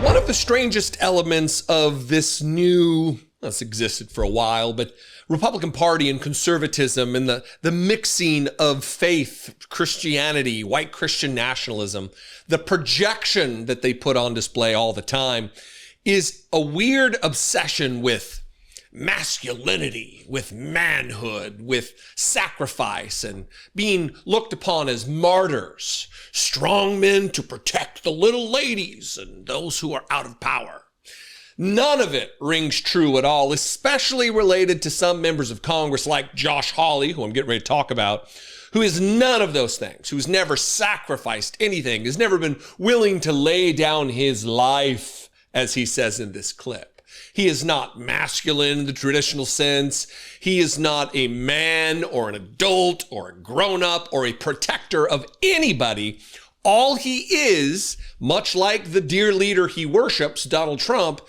One of the strangest elements of this new, it's existed for a while, but Republican Party and conservatism and the mixing of faith, Christianity, white Christian nationalism, the projection that they put on display all the time is a weird obsession with masculinity, with manhood, with sacrifice, and being looked upon as martyrs, strong men to protect the little ladies and those who are out of power. None of it rings true at all, especially related to some members of Congress like Josh Hawley, who I'm getting ready to talk about, who is none of those things, who's never sacrificed anything, has never been willing to lay down his life, as he says in this clip. He is not masculine in the traditional sense. He is not a man or an adult or a grown-up or a protector of anybody. All he is, much like the dear leader he worships, Donald Trump,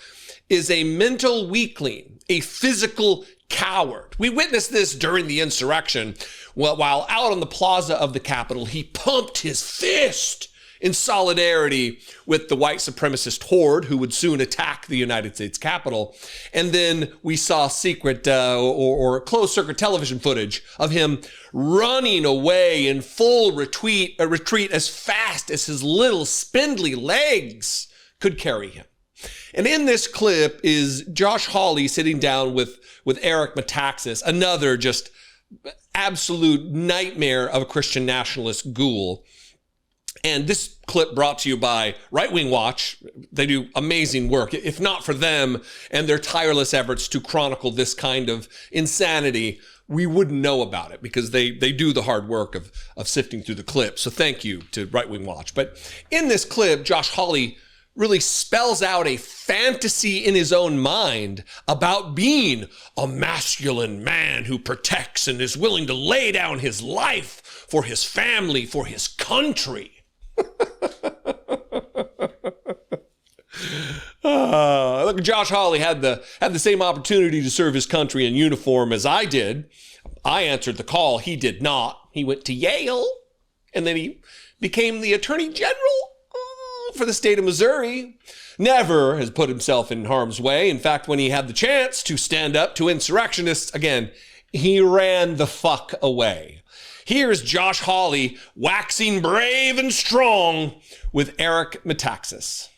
is a mental weakling, a physical coward. We witnessed this during the insurrection. While out on the plaza of the Capitol, he pumped his fist in solidarity with the white supremacist horde who would soon attack the United States Capitol. And then we saw secret or closed-circuit television footage of him running away in full retreat as fast as his little spindly legs could carry him. And in this clip is Josh Hawley sitting down with Eric Metaxas, another just absolute nightmare of a Christian nationalist ghoul. And this clip brought to you by Right Wing Watch. They do amazing work. If not for them and their tireless efforts to chronicle this kind of insanity, we wouldn't know about it because they do the hard work of sifting through the clips. So thank you to Right Wing Watch. But in this clip, Josh Hawley really spells out a fantasy in his own mind about being a masculine man who protects and is willing to lay down his life for his family, for his country. Look, Josh Hawley had the same opportunity to serve his country in uniform as I did. I answered the call. He did not. He went to Yale, and then he became the Attorney General for the state of Missouri. Never has put himself in harm's way. In fact, when he had the chance to stand up to insurrectionists, again, he ran the fuck away. Here's Josh Hawley waxing brave and strong with Eric Metaxas.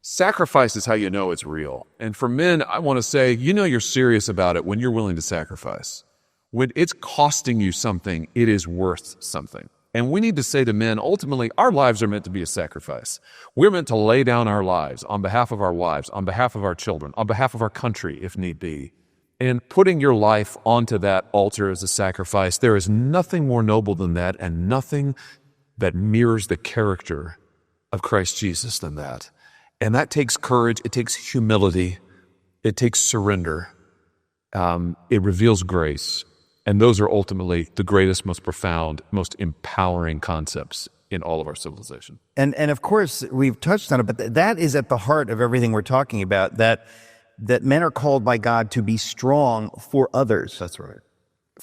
Sacrifice is how you know it's real. And for men, I want to say, you know you're serious about it when you're willing to sacrifice. When it's costing you something, it is worth something. And we need to say to men, ultimately, our lives are meant to be a sacrifice. We're meant to lay down our lives on behalf of our wives, on behalf of our children, on behalf of our country, if need be. And putting your life onto that altar as a sacrifice, there is nothing more noble than that and nothing that mirrors the character of Christ Jesus than that. And that takes courage, it takes humility, it takes surrender, it reveals grace. And those are ultimately the greatest, most profound, most empowering concepts in all of our civilization. And of course, we've touched on it, but that is at the heart of everything we're talking about, that men are called by God to be strong for others. That's right.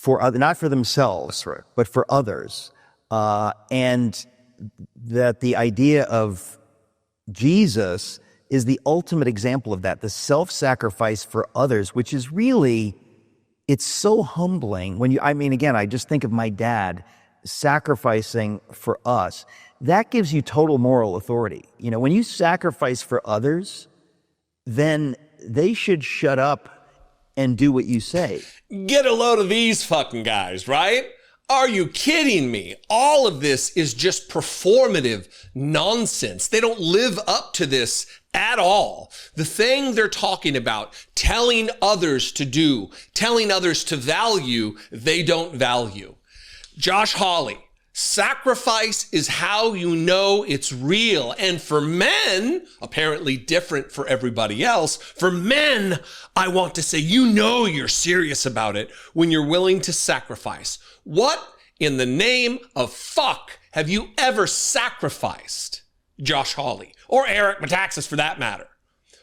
Not for themselves, that's right, but for others. And that the idea of Jesus is the ultimate example of that, the self-sacrifice for others, which is really, it's so humbling when again, I just think of my dad sacrificing for us. That gives you total moral authority. You know, when you sacrifice for others, then they should shut up and do what you say. Get a load of these fucking guys, right? Are you kidding me? All of this is just performative nonsense. They don't live up to this at all. The thing they're talking about, telling others to do, telling others to value, they don't value. Josh Hawley, sacrifice is how you know it's real. And for men, apparently different for everybody else, for men, I want to say, you know you're serious about it when you're willing to sacrifice. What in the name of fuck have you ever sacrificed, Josh Hawley, or Eric Metaxas for that matter?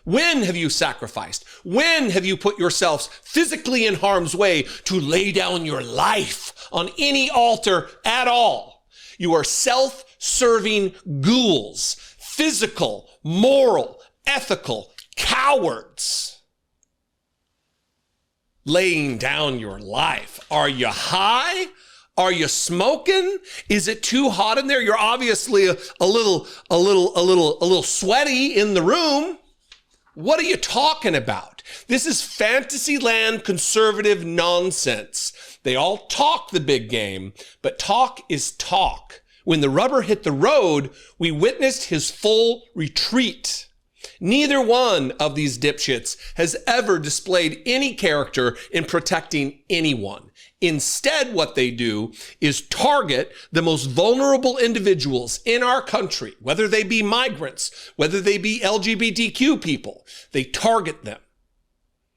When have you sacrificed? When have you put yourselves physically in harm's way to lay down your life on any altar at all? You are self-serving ghouls, physical, moral, unethical cowards laying down your life. Are you high? Are you smoking? Is it too hot in there? You're obviously a little sweaty in the room. What are you talking about? This is fantasyland conservative nonsense. They all talk the big game, but talk is talk. When the rubber hit the road, we witnessed his full retreat. Neither one of these dipshits has ever displayed any character in protecting anyone. Instead, what they do is target the most vulnerable individuals in our country, whether they be migrants, whether they be LGBTQ people. They target them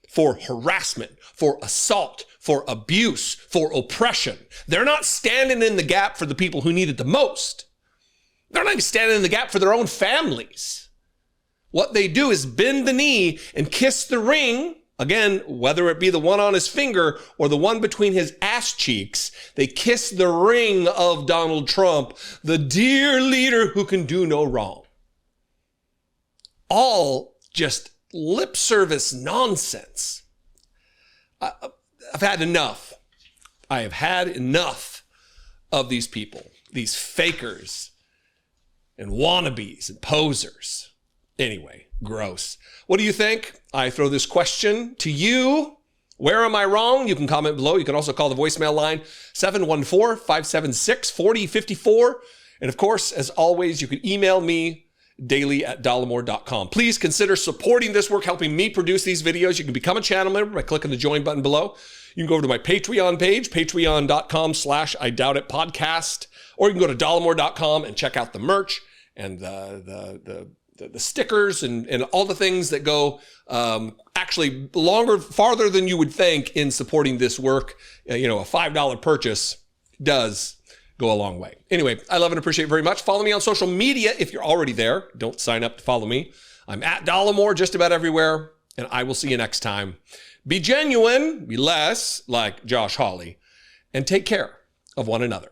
for harassment, for assault, for abuse, for oppression. They're not standing in the gap for the people who need it the most. They're not even standing in the gap for their own families. What they do is bend the knee and kiss the ring. Again, whether it be the one on his finger or the one between his ass cheeks, they kiss the ring of Donald Trump, the dear leader who can do no wrong. All just lip service nonsense. I've had enough. I have had enough of these people, these fakers and wannabes and posers. Anyway, gross. What do you think? I throw this question to you. Where am I wrong? You can comment below. You can also call the voicemail line 714-576-4054. And of course, as always, you can email me daily@dollemore.com. Please consider supporting this work, helping me produce these videos. You can become a channel member by clicking the join button below. You can go over to my Patreon page, patreon.com/IDoubtItPodcast, or you can go to dollemore.com and check out the merch and the stickers and all the things that go actually farther than you would think in supporting this work. A $5 purchase does go a long way. Anyway, I love and appreciate it very much. Follow me on social media if you're already there. Don't sign up to follow me. I'm at Dollemore just about everywhere, and I will see you next time. Be genuine, be less like Josh Hawley, and take care of one another.